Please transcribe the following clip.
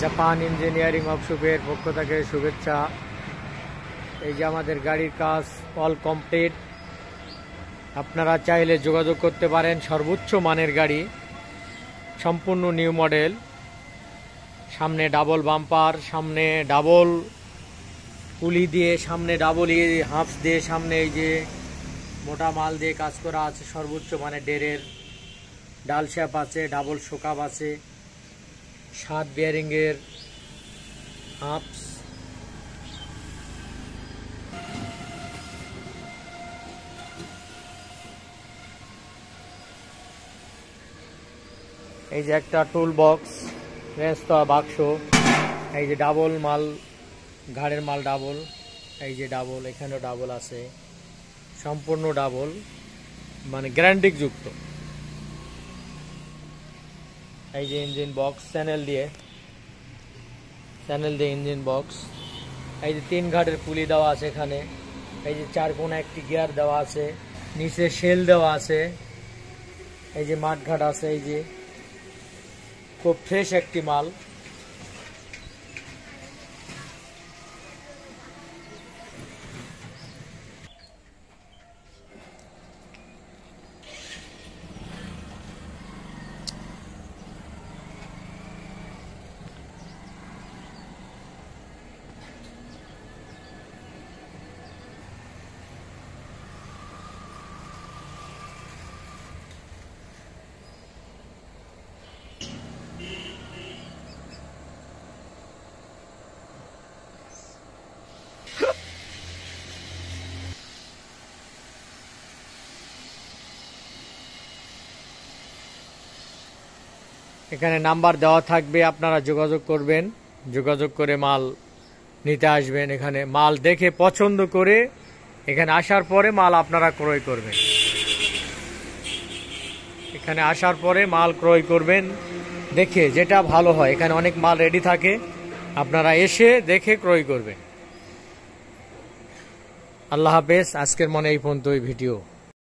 Japan engineering ওয়ার্কশপের পক্ষ থেকে শুভেচ্ছা। এই যে আমাদের গাড়ির কাজ অল কমপ্লিট। আপনারা চাইলে যোগাযোগ করতে পারেন। সর্বোচ্চ মানের গাড়ি, সম্পূর্ণ নিউ মডেল। সামনে ডাবল বাম্পার, সামনে ডাবল পুলি দিয়ে, সামনে ডাবল হাফস দিয়ে, সামনে এই যে মোটা মাল দিয়ে কাজ করা আছে। সর্বোচ্চ মানে ডেরের ডাল শ্যাপ আছে, ডাবল শোকাপ আছে, 7 বিয়ারিংয়ের হাফস। এই যে একটা টুল বক্স, রেস্তা বাক্স। এই যে ডাবল মাল, ঘাড়ের মাল ডাবল। এই যে ডাবল, এখানেও ডাবল আছে, সম্পূর্ণ ডাবল মানে গ্যারান্টি যুক্ত। এই যে ইঞ্জিন বক্স, চ্যানেল দিয়ে ইঞ্জিন বক্স। এই যে 3 ঘাটের পুলি দেওয়া আছে এখানে। এই যে 4 কোণা একটি গিয়ার দেওয়া আছে, নিচে শেল দেওয়া আছে। এই যে মাঠ ঘাট আছে। এই যে খুব ফ্রেশ একটি মাল। এখানে নাম্বার দেওয়া থাকবে, আপনারা যোগাযোগ করবেন। যোগাযোগ করে মাল নিতে আসবেন। এখানে মাল দেখে পছন্দ করে এখানে আসার পরে মাল আপনারা ক্রয় করবেন। এখানে আসার পরে মাল ক্রয় করবেন দেখে, যেটা ভালো হয়। এখানে অনেক মাল রেডি থাকে, আপনারা এসে দেখে ক্রয় করবেন। আল্লাহ হাফেজ। আজকের মনে এই পর্যন্ত ভিডিও।